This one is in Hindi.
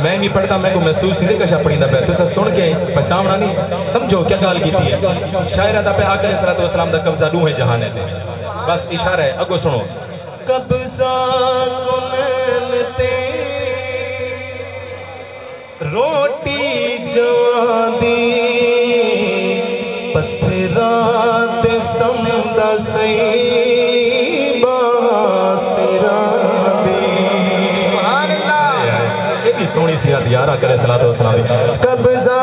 मैं भी पढ़ता मैं को महसूस नहीं कशा पढ़ींदा पे तुसा सुन के पहचावना नहीं समझो क्या गाल कीती है शायर दा पे आकर सल्लल्लाहु अलैहि वसल्लम दा कब्जा दूहे जहान ते बस इशारा है अगो सुनो कब्जा कुनते रोटी जवादी पत्थरात समदा सही बासिरा दी सुभान अल्लाह ये सोनी सीरत यारा करे सल्लल्लाहु अलैहि वसल्लम कब्जा